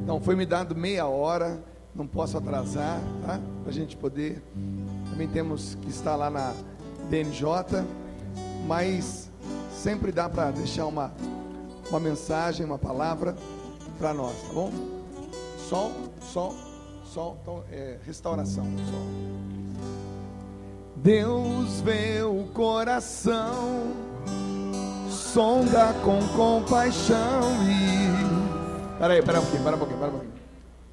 Então foi me dado meia hora, não posso atrasar, tá? Para a gente poder. Também temos que estar lá na DNJ, mas sempre dá para deixar uma mensagem, uma palavra para nós, tá bom? Sol, então, restauração, sol. Deus vê o coração, sonda com compaixão e... Para um pouquinho.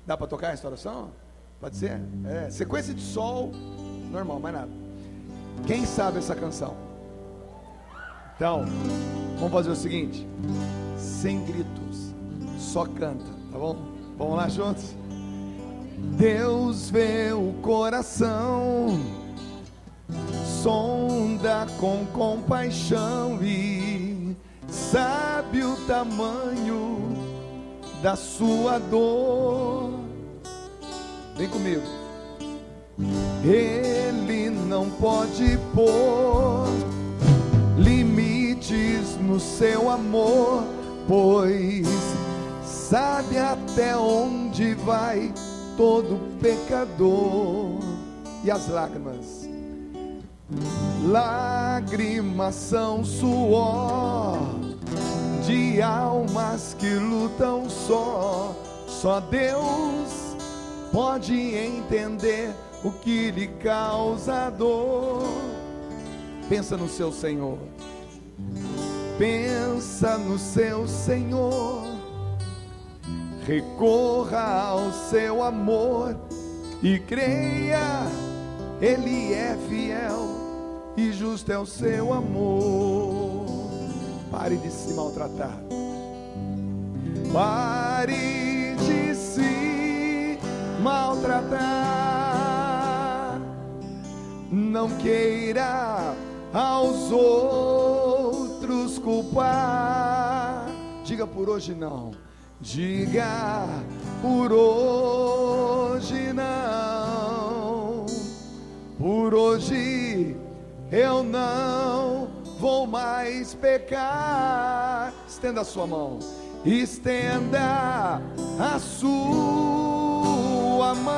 Dá para tocar a restauração? Pode ser? Sequência de sol, normal, mais nada. Quem sabe essa canção? Então, vamos fazer o seguinte, sem gritos, só canta, tá bom? Vamos lá juntos? Deus vê o coração, sonda com compaixão e sabe o tamanho da sua dor. Vem comigo. Ele não pode pôr limites no seu amor, pois sabe até onde vai todo pecador. E as lágrimas? Lágrimas são suor de almas que lutam só. Só Deus pode entender o que lhe causa dor. Pensa no seu Senhor. Pensa no seu Senhor. Recorra ao seu amor e creia, Ele é fiel e justo é o seu amor. Pare de se maltratar. Pare de se maltratar. Não queira aos outros culpar. Diga por hoje não. Diga por hoje não. Por hoje eu não vou mais pecar. Estenda a sua mão. Estenda a sua mão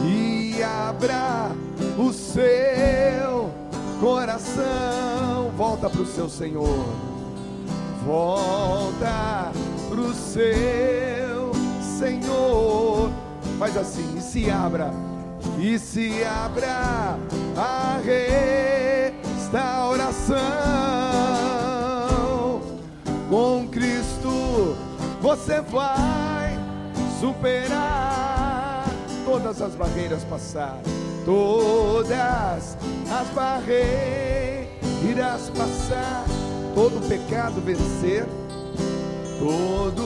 e abra o seu coração. Volta para o seu Senhor. Volta para o seu Senhor. Faz assim, e se abra a restauração. Com Cristo você vai superar todas as barreiras, passar todas as barreiras, passar todo o pecado, vencer todo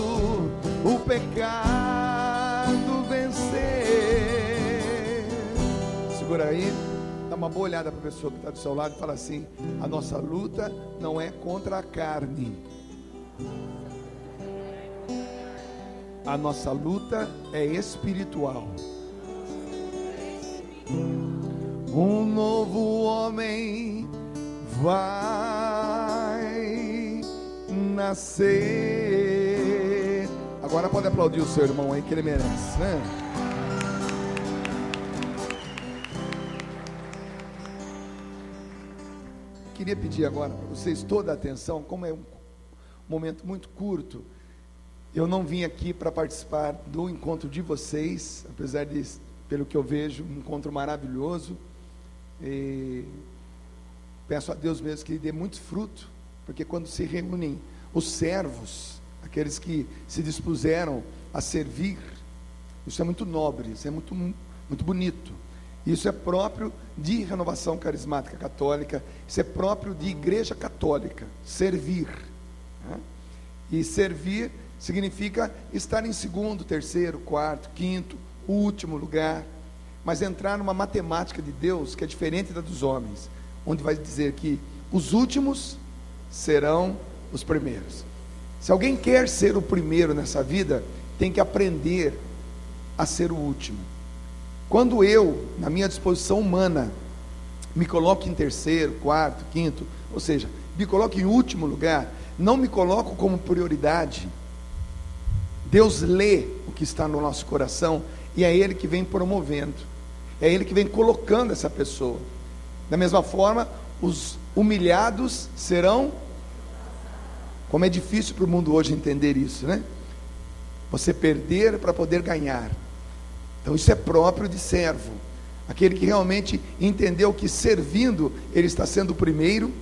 o pecado, vencer. Segura aí, dá uma boa olhada para a pessoa que está do seu lado e fala assim: a nossa luta não é contra a carne, a nossa luta é espiritual. Um novo homem vai nascer. Agora pode aplaudir o seu irmão aí, que ele merece, né? Queria pedir agora para vocês toda a atenção. Como é um momento muito curto, eu não vim aqui para participar do encontro de vocês, apesar de, pelo que eu vejo, um encontro maravilhoso. E peço a Deus mesmo que dê muito fruto, porque quando se reúnem os servos, aqueles que se dispuseram a servir, isso é muito nobre, isso é muito bonito. Isso é próprio de Renovação Carismática Católica, isso é próprio de Igreja Católica, servir, né? E servir significa estar em segundo, terceiro, quarto, quinto, último lugar, mas entrar numa matemática de Deus que é diferente da dos homens, onde vai dizer que os últimos serão os primeiros. Se alguém quer ser o primeiro nessa vida, tem que aprender a ser o último. Quando eu, na minha disposição humana, me coloco em terceiro, quarto, quinto, ou seja, me coloco em último lugar, não me coloco como prioridade, Deus lê o que está no nosso coração e é Ele que vem promovendo, é Ele que vem colocando essa pessoa. Da mesma forma, os humilhados serão. Como é difícil para o mundo hoje entender isso, né? Você perder para poder ganhar. Então isso é próprio de servo. Aquele que realmente entendeu que servindo, ele está sendo o primeiro,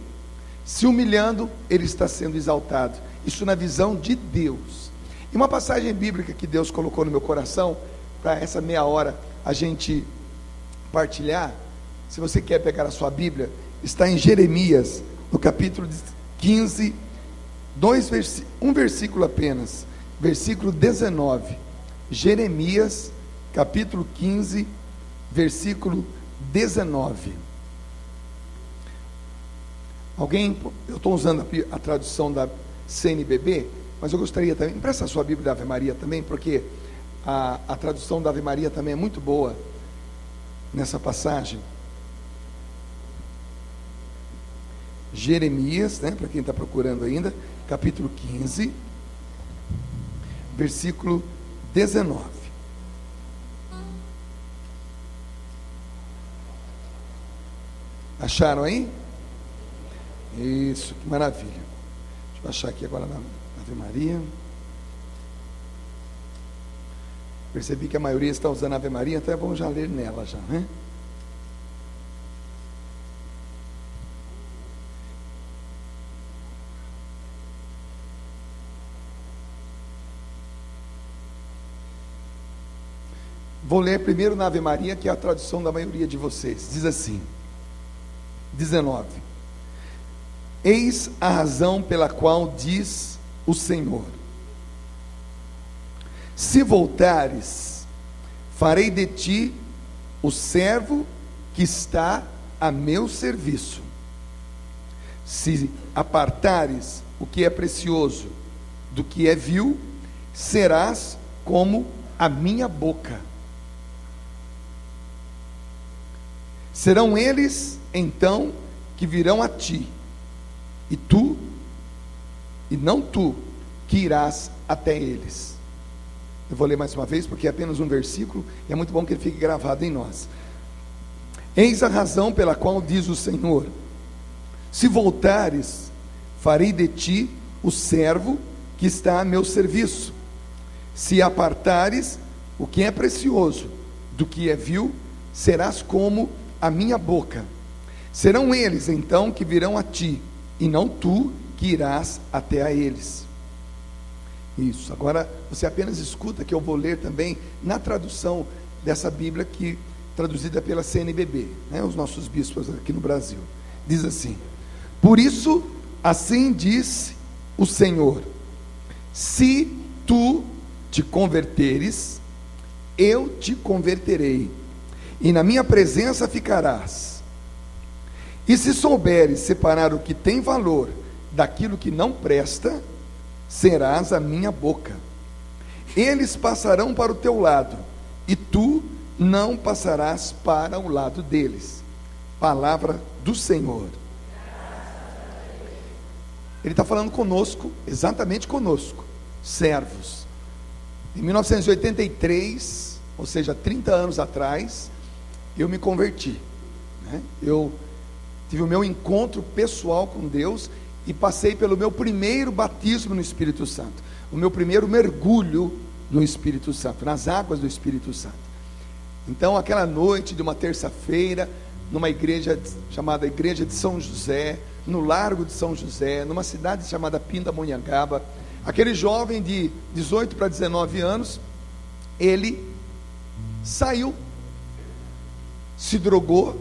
se humilhando, ele está sendo exaltado. Isso na visão de Deus. E uma passagem bíblica que Deus colocou no meu coração, para essa meia hora a gente partilhar. Se você quer pegar a sua Bíblia, está em Jeremias, no capítulo 15, um versículo apenas, versículo 19. Jeremias, capítulo 15, versículo 19. Alguém, eu estou usando a tradução da CNBB, mas eu gostaria também, empresta a sua Bíblia da Ave Maria também, porque a tradução da Ave Maria também é muito boa nessa passagem. Jeremias, né, para quem está procurando ainda, capítulo 15, versículo 19. Acharam aí? Isso, que maravilha. Deixa eu achar aqui agora na Ave Maria. Percebi que a maioria está usando a Ave Maria, então é bom já ler nela já, né? Vou ler primeiro na Ave Maria, que é a tradução da maioria de vocês. Diz assim, 19. Eis a razão pela qual diz o Senhor: se voltares, farei de ti o servo que está a meu serviço. Se apartares o que é precioso do que é vil, serás como a minha boca. Serão eles, então, que virão a ti, e tu, e não tu, que irás até eles. Eu vou ler mais uma vez, porque é apenas um versículo, e é muito bom que ele fique gravado em nós. Eis a razão pela qual diz o Senhor: se voltares, farei de ti o servo que está a meu serviço. Se apartares o que é precioso do que é vil, serás como a minha boca. Serão eles então que virão a ti, e não tu que irás até a eles. Isso, agora você apenas escuta, que eu vou ler também na tradução dessa Bíblia, que traduzida pela CNBB, né, os nossos bispos aqui no Brasil. Diz assim: por isso, assim diz o Senhor: se tu te converteres, eu te converterei, e na minha presença ficarás. E se souberes separar o que tem valor daquilo que não presta, serás a minha boca. Eles passarão para o teu lado, e tu não passarás para o lado deles. Palavra do Senhor. Ele está falando conosco, exatamente conosco, servos. Em 1983, ou seja, 30 anos atrás, eu me converti, né? Eu tive o meu encontro pessoal com Deus e passei pelo meu primeiro batismo no Espírito Santo, o meu primeiro mergulho no Espírito Santo, nas águas do Espírito Santo. Então, aquela noite de uma terça-feira, numa igreja chamada Igreja de São José, no Largo de São José, numa cidade chamada Pindamonhangaba, aquele jovem de 18 para 19 anos, ele saiu, se drogou,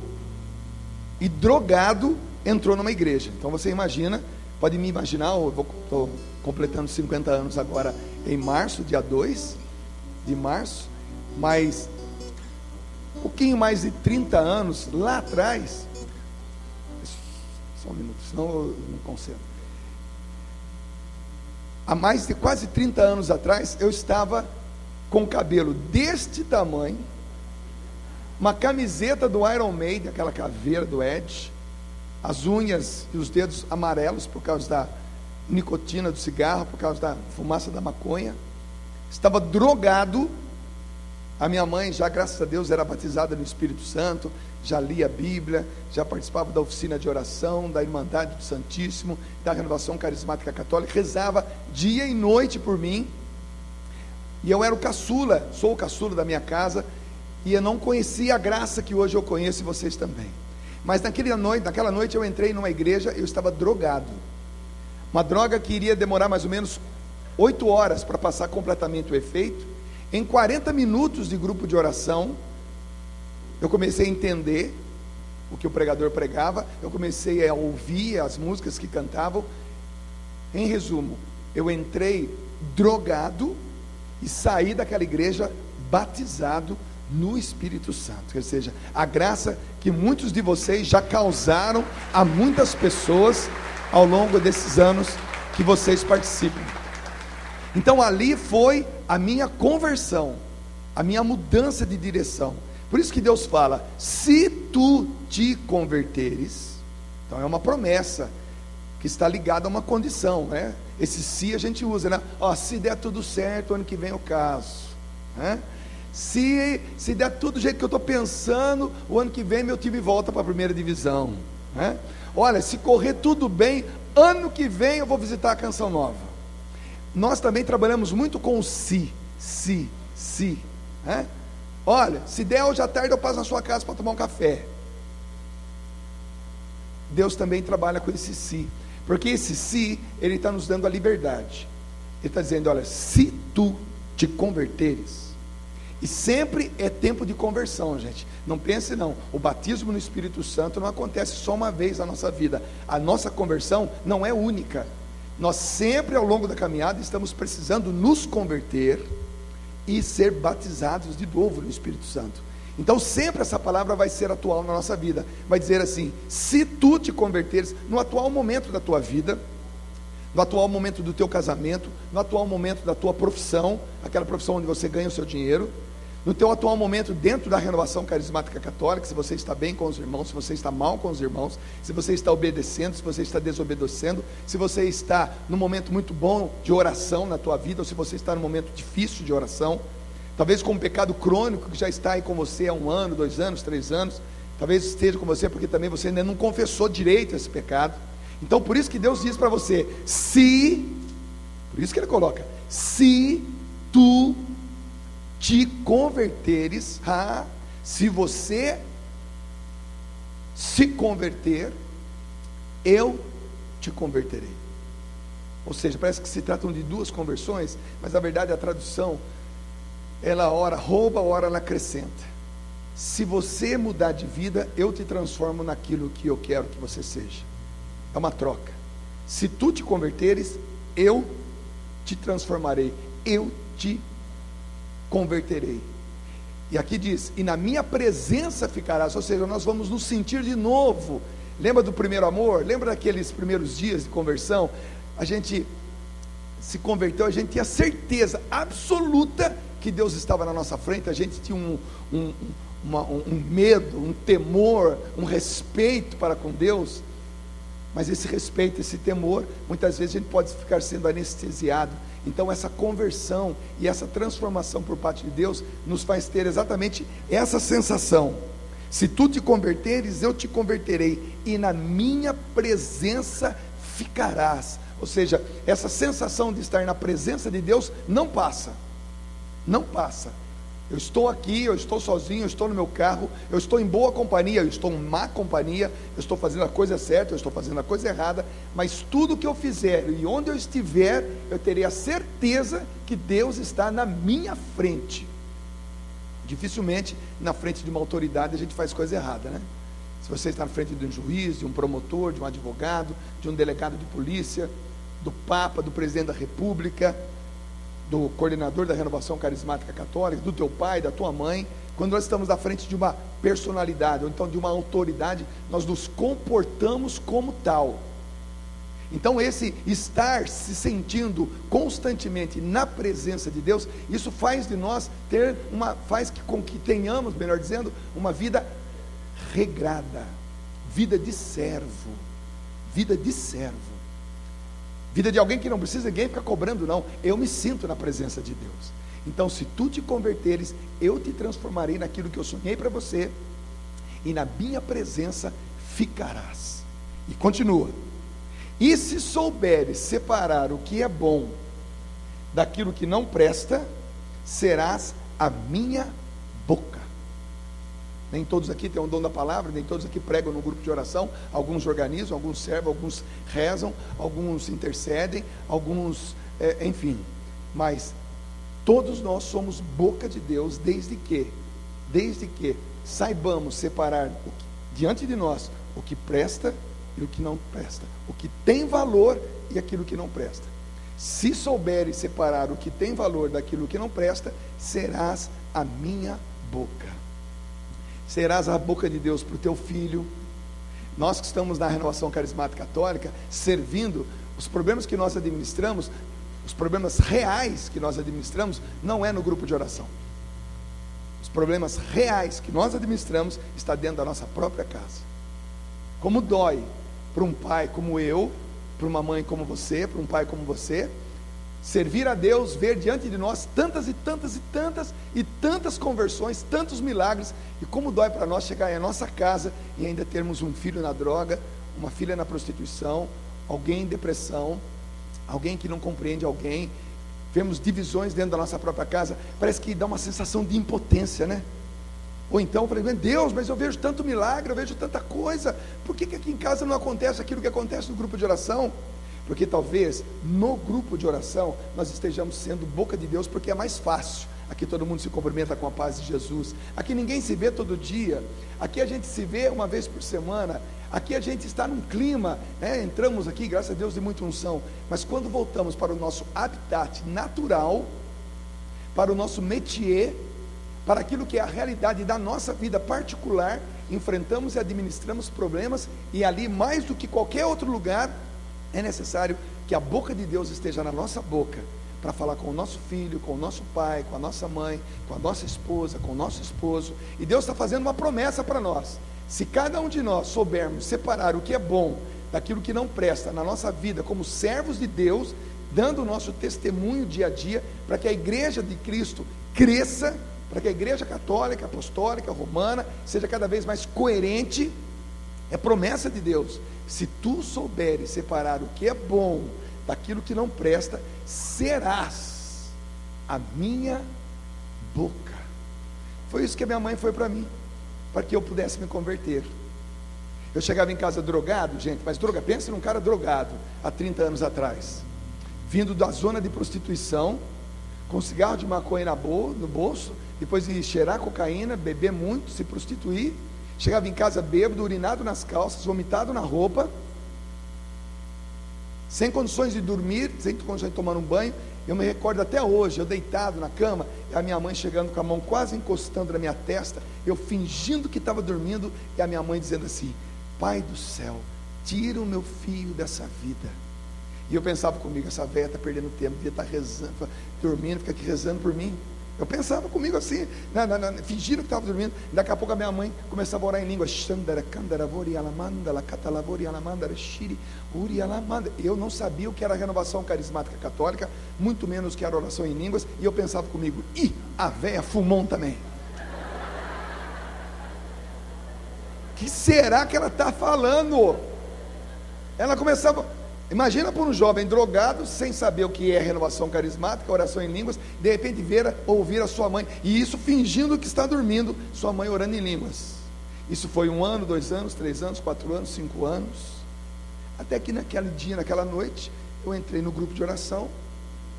e drogado entrou numa igreja. Então você imagina, pode me imaginar, eu estou completando 50 anos agora em março, dia 2 de março, mas um pouquinho mais de 30 anos lá atrás, só um minuto, senão eu não concentro. Há mais de quase 30 anos atrás, eu estava com o cabelo deste tamanho, uma camiseta do Iron Maiden, aquela caveira do Edge, as unhas e os dedos amarelos por causa da nicotina do cigarro, por causa da fumaça da maconha, estava drogado. A minha mãe já, graças a Deus, era batizada no Espírito Santo, já lia a Bíblia, já participava da oficina de oração, da Irmandade do Santíssimo, da Renovação Carismática Católica, rezava dia e noite por mim, e eu era o caçula, sou o caçula da minha casa, e eu não conhecia a graça que hoje eu conheço, e vocês também. Mas naquela noite eu entrei numa igreja, eu estava drogado, uma droga que iria demorar mais ou menos 8 horas para passar completamente o efeito. Em 40 minutos de grupo de oração, eu comecei a entender o que o pregador pregava, eu comecei a ouvir as músicas que cantavam. Em resumo, eu entrei drogado e saí daquela igreja batizado no Espírito Santo, ou seja, a graça que muitos de vocês já causaram a muitas pessoas ao longo desses anos que vocês participam. Então ali foi a minha conversão, a minha mudança de direção. Por isso que Deus fala: se tu te converteres. Então é uma promessa que está ligada a uma condição, né? Esse se a gente usa, né? Se der tudo certo, ano que vem eu caso, né? Se der tudo do jeito que eu estou pensando, o ano que vem meu time volta para a primeira divisão, né? Olha, se correr tudo bem, ano que vem eu vou visitar a Canção Nova. Nós também trabalhamos muito com o se, né? Olha, se der hoje à tarde eu passo na sua casa para tomar um café. Deus também trabalha com esse se, porque esse se, Ele está nos dando a liberdade. Ele está dizendo: olha, se tu te converteres. E sempre é tempo de conversão, gente. Não pense não, o batismo no Espírito Santo não acontece só uma vez na nossa vida. A nossa conversão não é única. Nós sempre ao longo da caminhada estamos precisando nos converter e ser batizados de novo no Espírito Santo. Então sempre essa palavra vai ser atual na nossa vida. Vai dizer assim: se tu te converteres, no atual momento da tua vida, no atual momento do teu casamento, no atual momento da tua profissão, aquela profissão onde você ganha o seu dinheiro, no teu atual momento dentro da Renovação Carismática Católica, se você está bem com os irmãos, se você está mal com os irmãos, se você está obedecendo, se você está desobedecendo, se você está num momento muito bom de oração na tua vida, ou se você está num momento difícil de oração, talvez com um pecado crônico que já está aí com você há 1 ano, 2 anos, 3 anos, talvez esteja com você porque também você ainda não confessou direito esse pecado. Então por isso que Deus diz para você: por isso que Ele coloca, se tu te converteres, se você se converter, eu te converterei. Ou seja, parece que se tratam de 2 conversões, mas na verdade a tradução, ela ora rouba, ora ela acrescenta. Se você mudar de vida, eu te transformo naquilo que eu quero que você seja. É uma troca. Se tu te converteres, eu te transformarei, eu te converterei. E aqui diz: e na minha presença ficarás. Ou seja, nós vamos nos sentir de novo. Lembra do primeiro amor? Lembra daqueles primeiros dias de conversão? A gente se converteu, a gente tinha certeza absoluta que Deus estava na nossa frente. A gente tinha um medo, um temor, um respeito para com Deus. Mas esse respeito, esse temor, muitas vezes a gente pode ficar sendo anestesiado. Então essa conversão e essa transformação por parte de Deus nos faz ter exatamente essa sensação: se tu te converteres, eu te converterei, e na minha presença ficarás. Ou seja, essa sensação de estar na presença de Deus não passa. Não passa. Eu estou aqui, eu estou sozinho, eu estou no meu carro, eu estou em boa companhia, eu estou em má companhia, eu estou fazendo a coisa certa, eu estou fazendo a coisa errada, mas tudo que eu fizer e onde eu estiver, eu terei a certeza que Deus está na minha frente. Dificilmente na frente de uma autoridade a gente faz coisa errada, né? Se você está na frente de um juiz, de um promotor, de um advogado, de um delegado de polícia, do Papa, do presidente da República, do coordenador da Renovação Carismática Católica, do teu pai, da tua mãe, quando nós estamos à frente de uma personalidade, ou então de uma autoridade, nós nos comportamos como tal. Então esse estar se sentindo constantemente na presença de Deus, isso faz de nós com que tenhamos, melhor dizendo, uma vida regrada, vida de servo, vida de alguém que não precisa ninguém ficar cobrando, não. Eu me sinto na presença de Deus. Então, se tu te converteres, eu te transformarei naquilo que eu sonhei para você, e na minha presença ficarás. E continua: e se souberes separar o que é bom daquilo que não presta, serás a minha boca. Nem todos aqui têm o dom da palavra, nem todos aqui pregam no grupo de oração. Alguns organizam, alguns servem, alguns rezam, alguns intercedem, alguns, enfim. Mas todos nós somos boca de Deus, desde que saibamos separar diante de nós o que presta e o que não presta, o que tem valor e aquilo que não presta. Se souberes separar o que tem valor daquilo que não presta, serás a minha boca. Serás a boca de Deus para o teu filho. Nós que estamos na Renovação Carismática Católica, servindo, os problemas que nós administramos, os problemas reais que nós administramos, não é no grupo de oração. Os problemas reais que nós administramos está dentro da nossa própria casa. Como dói para um pai como eu, para uma mãe como você, para um pai como você, servir a Deus, ver diante de nós tantas e tantas e tantas e tantas conversões, tantos milagres, e como dói para nós chegar em nossa casa e ainda termos um filho na droga, uma filha na prostituição, alguém em depressão, alguém que não compreende alguém, vemos divisões dentro da nossa própria casa, parece que dá uma sensação de impotência, né? Ou então, eu falei, meu Deus, mas eu vejo tanto milagre, eu vejo tanta coisa, por que aqui em casa não acontece aquilo que acontece no grupo de oração? Porque talvez no grupo de oração nós estejamos sendo boca de Deus, porque é mais fácil. Aqui todo mundo se cumprimenta com a paz de Jesus, aqui ninguém se vê todo dia, aqui a gente se vê uma vez por semana, aqui a gente está num clima, né? Entramos aqui, graças a Deus, de muita unção, mas quando voltamos para o nosso habitat natural, para o nosso métier, para aquilo que é a realidade da nossa vida particular, enfrentamos e administramos problemas, e ali mais do que qualquer outro lugar, é necessário que a boca de Deus esteja na nossa boca, para falar com o nosso filho, com o nosso pai, com a nossa mãe, com a nossa esposa, com o nosso esposo. E Deus está fazendo uma promessa para nós: se cada um de nós soubermos separar o que é bom daquilo que não presta na nossa vida, como servos de Deus, dando o nosso testemunho dia a dia, para que a igreja de Cristo cresça, para que a igreja católica, apostólica, romana, seja cada vez mais coerente. É promessa de Deus: se tu souberes separar o que é bom daquilo que não presta, serás a minha boca. Foi isso que a minha mãe foi para mim, para que eu pudesse me converter. Eu chegava em casa drogado, gente, mas pensa num cara drogado, há 30 anos atrás, vindo da zona de prostituição, com cigarro de maconha no bolso, depois de cheirar cocaína, beber muito, se prostituir. Chegava em casa bêbado, urinado nas calças, vomitado na roupa, sem condições de dormir, sem condições de tomar um banho. Eu me recordo até hoje, eu deitado na cama, a minha mãe chegando com a mão quase encostando na minha testa, eu fingindo que estava dormindo, e a minha mãe dizendo assim: Pai do céu, tira o meu filho dessa vida. E eu pensava comigo, essa velha está perdendo tempo, devia estar rezando, dormindo, fica aqui rezando por mim. Eu pensava comigo assim, fingindo que estava dormindo. Daqui a pouco a minha mãe começava a orar em língua. Eu não sabia o que era a Renovação Carismática Católica, muito menos o que era oração em línguas. E eu pensava comigo: a véia fumou também. Que será que ela está falando? Ela começava... Imagina por um jovem drogado, sem saber o que é renovação carismática, oração em línguas, de repente ouvir a sua mãe, e isso fingindo que está dormindo, sua mãe orando em línguas. Isso foi 1 ano, 2 anos, 3 anos, 4 anos, 5 anos, até que naquele dia, naquela noite, eu entrei no grupo de oração,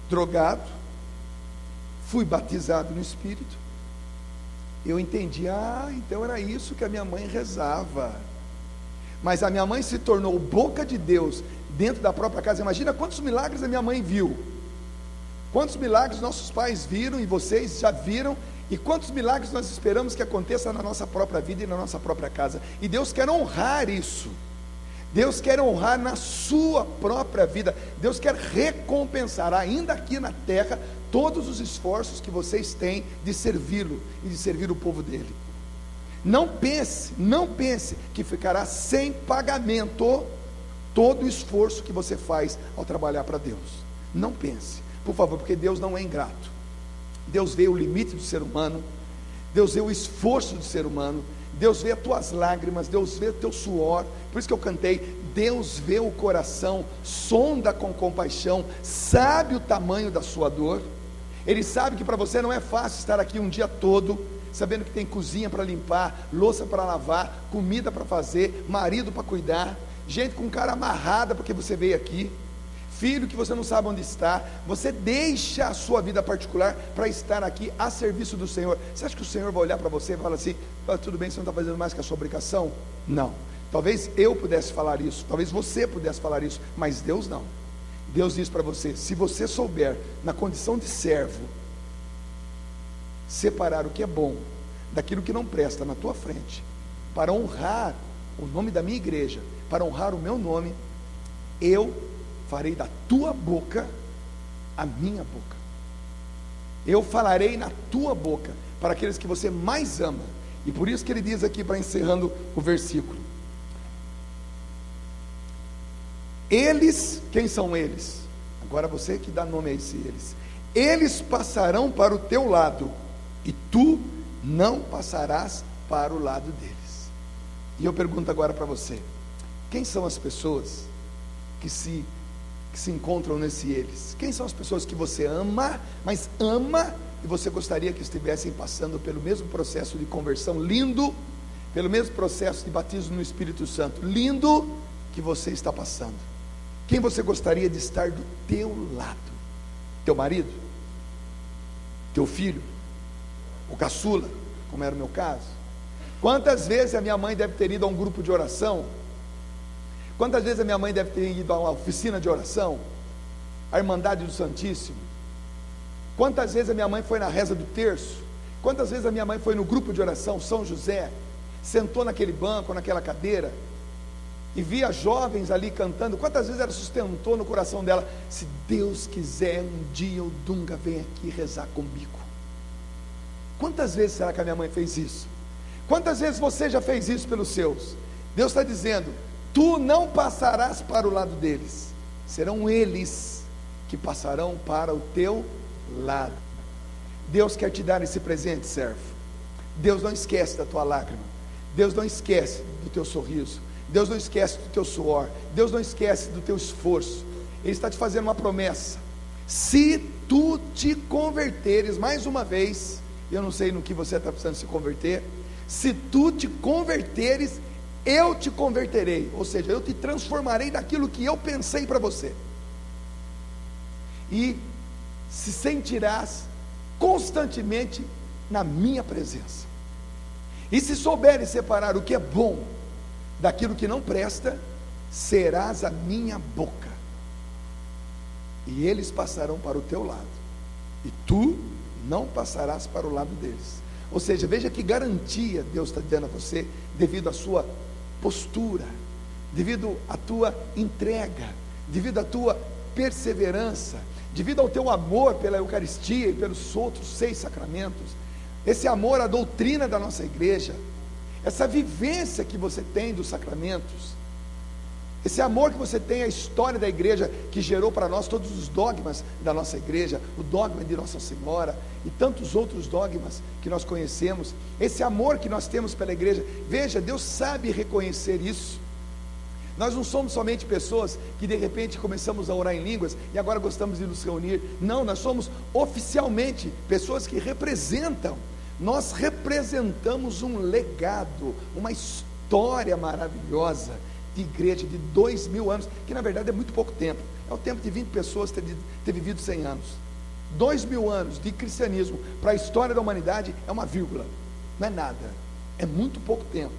drogado, fui batizado no Espírito. Eu entendi, então era isso que a minha mãe rezava. Mas a minha mãe se tornou boca de Deus dentro da própria casa. Imagina quantos milagres a minha mãe viu, quantos milagres nossos pais viram e vocês já viram, e quantos milagres nós esperamos que aconteça na nossa própria vida e na nossa própria casa. E Deus quer honrar isso. Deus quer honrar na sua própria vida. Deus quer recompensar ainda aqui na terra todos os esforços que vocês têm de servi-lo e de servir o povo dele. Não pense que ficará sem pagamento todo o esforço que você faz ao trabalhar para Deus. Não pense, por favor, porque Deus não é ingrato. Deus vê o limite do ser humano, Deus vê o esforço do ser humano, Deus vê as tuas lágrimas, Deus vê o teu suor. Por isso que eu cantei: Deus vê o coração, sonda com compaixão, sabe o tamanho da sua dor. Ele sabe que para você não é fácil estar aqui um dia todo, sabendo que tem cozinha para limpar, louça para lavar, comida para fazer, marido para cuidar, gente com cara amarrada porque você veio aqui, filho que você não sabe onde está. Você deixa a sua vida particular para estar aqui a serviço do Senhor. Você acha que o Senhor vai olhar para você e falar assim: tudo bem, você não está fazendo mais que a sua obrigação? Não. Talvez eu pudesse falar isso, talvez você pudesse falar isso, mas Deus não. Deus diz para você: se você souber, na condição de servo, separar o que é bom daquilo que não presta na tua frente, para honrar o nome da minha igreja, para honrar o meu nome, eu farei da tua boca a minha boca. Eu falarei na tua boca para aqueles que você mais ama. E por isso que ele diz aqui, para encerrando o versículo: eles, quem são eles? Agora você que dá nome a esse eles. Eles passarão para o teu lado, e tu não passarás para o lado deles. E eu pergunto agora para você: quem são as pessoas que se encontram nesse eles? Quem são as pessoas que você ama, mas ama, e você gostaria que estivessem passando pelo mesmo processo de conversão lindo, pelo mesmo processo de batismo no Espírito Santo lindo que você está passando? Quem você gostaria de estar do teu lado? Teu marido? Teu filho? O caçula, como era o meu caso? Quantas vezes a minha mãe deve ter ido a um grupo de oração? Quantas vezes a minha mãe deve ter ido a uma oficina de oração? A Irmandade do Santíssimo? Quantas vezes a minha mãe foi na reza do terço? Quantas vezes a minha mãe foi no grupo de oração São José? Sentou naquele banco, naquela cadeira, e via jovens ali cantando. Quantas vezes ela sustentou no coração dela: se Deus quiser, um dia o Dunga vem aqui rezar comigo? Quantas vezes será que a minha mãe fez isso? Quantas vezes você já fez isso pelos seus? Deus está dizendo: tu não passarás para o lado deles, serão eles que passarão para o teu lado. Deus quer te dar esse presente, servo. Deus não esquece da tua lágrima, Deus não esquece do teu sorriso, Deus não esquece do teu suor, Deus não esquece do teu esforço. Ele está te fazendo uma promessa: se tu te converteres, mais uma vez, eu não sei no que você está precisando se converter, se tu te converteres, eu te converterei, ou seja, eu te transformarei naquilo que eu pensei para você, e se sentirás constantemente na minha presença. E se souberes separar o que é bom daquilo que não presta, serás a minha boca, e eles passarão para o teu lado, e tu não passarás para o lado deles. Ou seja, veja que garantia Deus está dando a você, devido à sua postura, devido à tua entrega, devido à tua perseverança, devido ao teu amor pela Eucaristia e pelos outros 6 sacramentos, esse amor à doutrina da nossa igreja, essa vivência que você tem dos sacramentos, esse amor que você tem à história da igreja, que gerou para nós todos os dogmas da nossa igreja, o dogma de Nossa Senhora e tantos outros dogmas que nós conhecemos, esse amor que nós temos pela igreja. Veja, Deus sabe reconhecer isso. Nós não somos somente pessoas que de repente começamos a orar em línguas e agora gostamos de nos reunir. Não, nós somos oficialmente pessoas que representam. Nós representamos um legado, uma história maravilhosa de igreja de 2000 anos, que na verdade é muito pouco tempo. É o tempo de 20 pessoas ter vivido 100 anos. 2000 anos de cristianismo para a história da humanidade é uma vírgula, não é nada, é muito pouco tempo.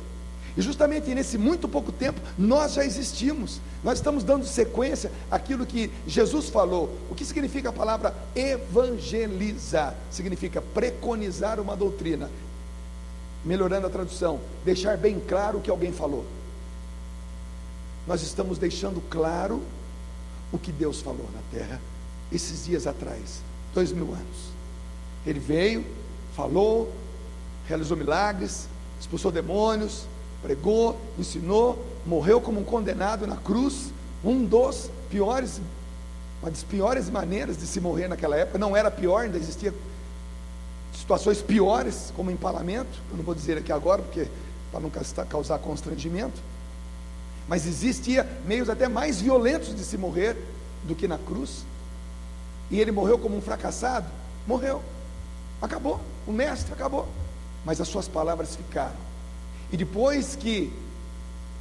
E justamente nesse muito pouco tempo nós já existimos. Nós estamos dando sequência àquilo que Jesus falou. O que significa a palavra evangelizar? Significa preconizar uma doutrina. Melhorando a tradução, deixar bem claro o que alguém falou. Nós estamos deixando claro o que Deus falou na terra esses dias atrás, 2000 anos. Ele veio, falou, realizou milagres, expulsou demônios, pregou, ensinou, morreu como um condenado na cruz. Uma das piores maneiras de se morrer naquela época. Não era pior, ainda existia situações piores, como empalamento. Eu não vou dizer aqui agora, porque para não causar constrangimento. Mas existia meios até mais violentos de se morrer do que na cruz. E ele morreu como um fracassado? Morreu. Acabou. O mestre acabou. Mas as suas palavras ficaram. E depois que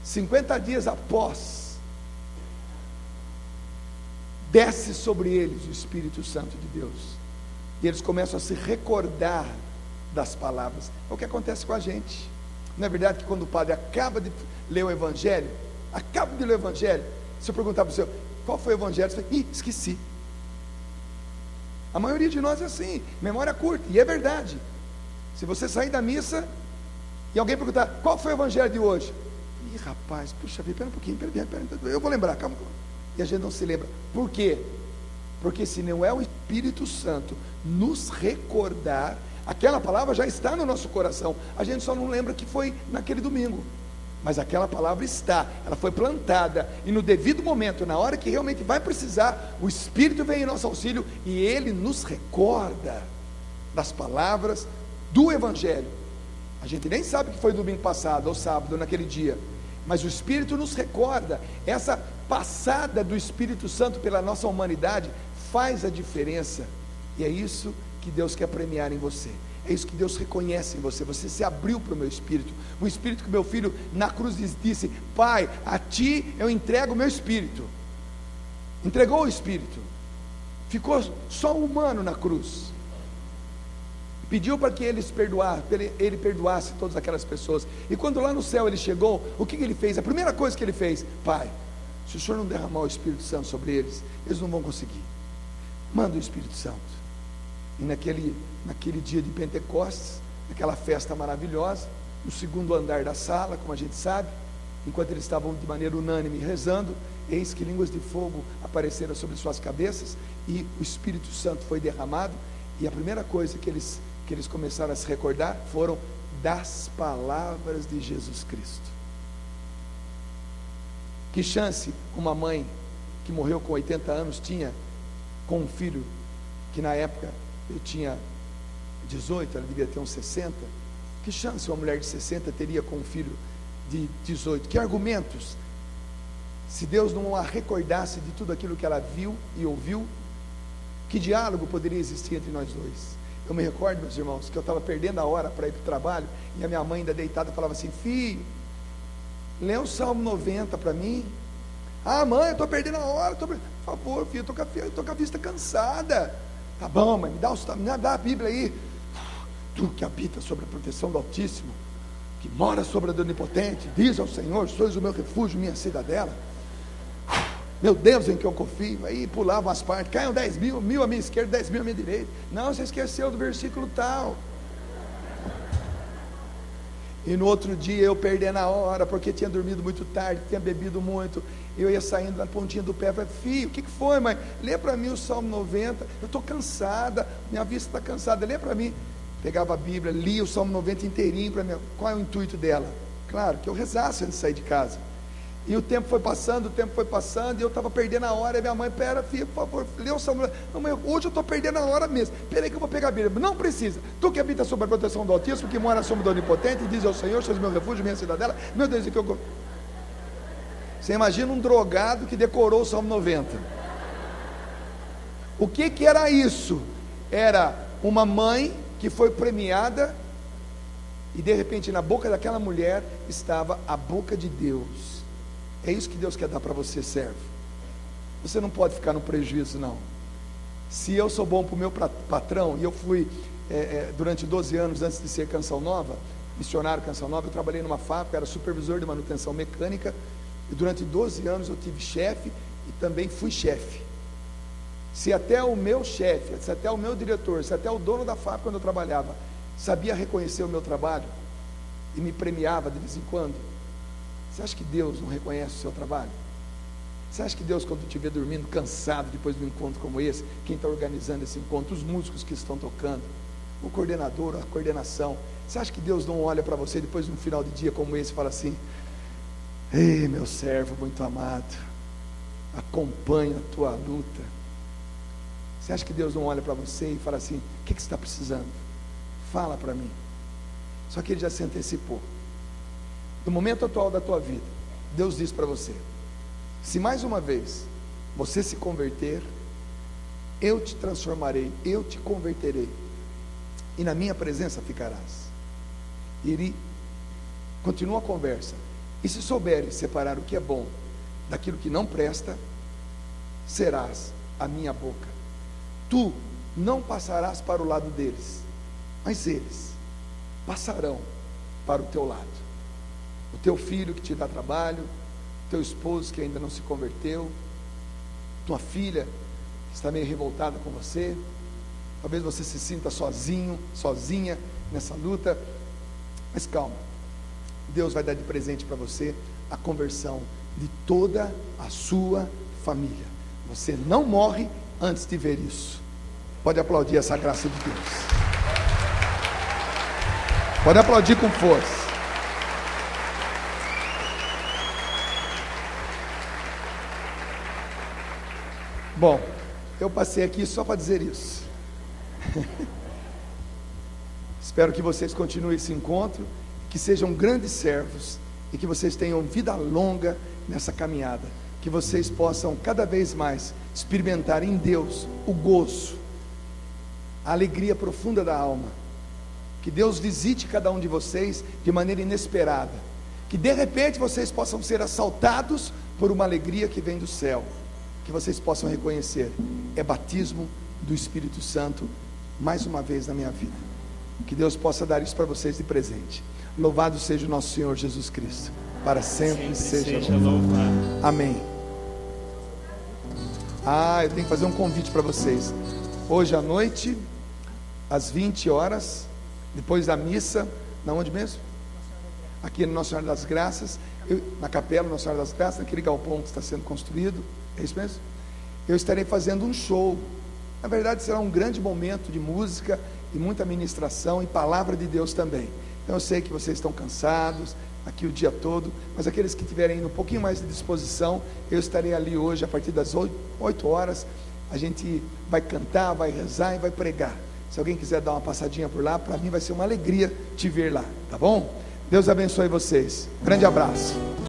50 dias após, desce sobre eles o Espírito Santo de Deus. E eles começam a se recordar das palavras. É o que acontece com a gente. Não é verdade que quando o padre acaba de ler o Evangelho, se eu perguntar para o senhor, qual foi o Evangelho? Você fala, esqueci. A maioria de nós é assim, memória curta, e é verdade. Se você sair da missa e alguém perguntar, qual foi o Evangelho de hoje? Rapaz, puxa vida, espera um pouquinho, eu vou lembrar, calma. E a gente não se lembra. Por quê? Porque se não é o Espírito Santo nos recordar, aquela palavra já está no nosso coração, a gente só não lembra que foi naquele domingo. Mas aquela palavra está, ela foi plantada, e no devido momento, na hora que realmente vai precisar, o Espírito vem em nosso auxílio, e Ele nos recorda das palavras do Evangelho. A gente nem sabe que foi domingo passado, ou sábado, ou naquele dia, mas o Espírito nos recorda. Essa passada do Espírito Santo pela nossa humanidade faz a diferença, e é isso que Deus quer premiar em você. É isso que Deus reconhece em você. Você se abriu para o meu Espírito, o Espírito que meu filho na cruz disse, Pai, a Ti eu entrego o meu Espírito. Entregou o Espírito, ficou só humano na cruz, pediu para que ele perdoasse todas aquelas pessoas. E quando lá no céu ele chegou, o que ele fez? A primeira coisa que ele fez, Pai, se o Senhor não derramar o Espírito Santo sobre eles, eles não vão conseguir. Manda o Espírito Santo. E naquele dia de Pentecostes, naquela festa maravilhosa, no segundo andar da sala, como a gente sabe, enquanto eles estavam de maneira unânime rezando, eis que línguas de fogo apareceram sobre suas cabeças, e o Espírito Santo foi derramado, e a primeira coisa que eles começaram a se recordar foram das palavras de Jesus Cristo. Que chance uma mãe que morreu com 80 anos tinha com um filho que na época eu tinha 18, ela devia ter uns 60. Que chance uma mulher de 60 teria com um filho de 18? Que argumentos? Se Deus não a recordasse de tudo aquilo que ela viu e ouviu, que diálogo poderia existir entre nós dois? Eu me recordo, meus irmãos, que eu estava perdendo a hora para ir para o trabalho, e a minha mãe ainda deitada falava assim, filho, lê o Salmo 90 para mim. Ah, mãe, eu estou perdendo a hora, por favor, filho, eu estou com a vista cansada. Tá bom, mãe, me dá a Bíblia aí. Tu que habita sobre a proteção do Altíssimo, que mora sobre a do Onipotente, diz ao Senhor, sois o meu refúgio, minha cidadela. Meu Deus em que eu confio. Aí pulavam as partes, caiam 10 mil, 1000 à minha esquerda, 10 mil à minha direita. Não, você esqueceu do versículo tal. E no outro dia eu perdendo a hora, porque tinha dormido muito tarde, tinha bebido muito. Eu ia saindo na pontinha do pé, falei, filho, o que foi, mãe? Lê para mim o Salmo 90, eu estou cansada, minha vista está cansada, lê para mim. Pegava a Bíblia, lia o Salmo 90 inteirinho para mim. Qual é o intuito dela? Claro, que eu rezasse antes de sair de casa. E o tempo foi passando, e eu estava perdendo a hora, e minha mãe, pera, filho, por favor, lê o Salmo. Não, mãe, hoje eu estou perdendo a hora mesmo, peraí que eu vou pegar a Bíblia. Não precisa, tu que habita sob a proteção do Altíssimo, que mora sob do Onipotente, diz ao Senhor, sois meu refúgio, minha cidadela. Meu Deus, que eu... Você imagina um drogado que decorou o Salmo 90. O que era isso? Era uma mãe que foi premiada, e de repente na boca daquela mulher estava a boca de Deus. É isso que Deus quer dar para você, servo. Você não pode ficar no prejuízo, não. Se eu sou bom para o meu patrão, e eu fui durante 12 anos antes de ser Canção Nova, missionário Canção Nova, eu trabalhei numa fábrica, era supervisor de manutenção mecânica, e durante 12 anos eu tive chefe e também fui chefe. Se até o meu chefe, se até o meu diretor, se até o dono da fábrica onde eu trabalhava sabia reconhecer o meu trabalho e me premiava de vez em quando, você acha que Deus não reconhece o seu trabalho? Você acha que Deus, quando estiver dormindo cansado depois de um encontro como esse, quem está organizando esse encontro, os músicos que estão tocando, o coordenador, a coordenação, você acha que Deus não olha para você depois de um final de dia como esse e fala assim, ei meu servo muito amado, acompanha a tua luta? Você acha que Deus não olha para você e fala assim, o que você está precisando? Fala para mim. Só que ele já se antecipou. No momento atual da tua vida, Deus diz para você: se mais uma vez você se converter, eu te transformarei, eu te converterei, e na minha presença ficarás. E ele continua a conversa: e se souberes separar o que é bom daquilo que não presta, serás a minha boca. Tu não passarás para o lado deles, mas eles passarão para o teu lado. O teu filho que te dá trabalho, teu esposo que ainda não se converteu, tua filha que está meio revoltada com você, talvez você se sinta sozinho, sozinha nessa luta, mas calma, Deus vai dar de presente para você a conversão de toda a sua família. Você não morre antes de ver isso. Pode aplaudir essa graça de Deus. Pode aplaudir com força. Bom, eu passei aqui só para dizer isso. Espero que vocês continuem esse encontro, que sejam grandes servos e que vocês tenham vida longa nessa caminhada, que vocês possam cada vez mais experimentar em Deus o gozo, a alegria profunda da alma, que Deus visite cada um de vocês de maneira inesperada, que de repente vocês possam ser assaltados por uma alegria que vem do céu, que vocês possam reconhecer: é batismo do Espírito Santo mais uma vez na minha vida. Que Deus possa dar isso para vocês de presente. Louvado seja o nosso Senhor Jesus Cristo, para sempre seja louvado. Amém. Eu tenho que fazer um convite para vocês. Hoje à noite, às 20 horas, depois da missa, na onde mesmo? Aqui no Nossa Senhora das Graças, na capela Nossa Senhora das Graças, naquele galpão que está sendo construído. É isso mesmo? Eu estarei fazendo um show. Na verdade será um grande momento de música e muita ministração e palavra de Deus também. Então eu sei que vocês estão cansados aqui o dia todo, mas aqueles que tiverem um pouquinho mais de disposição, eu estarei ali hoje a partir das 8 horas. A gente vai cantar, vai rezar e vai pregar. Se alguém quiser dar uma passadinha por lá, para mim vai ser uma alegria te ver lá, tá bom? Deus abençoe vocês. Grande abraço.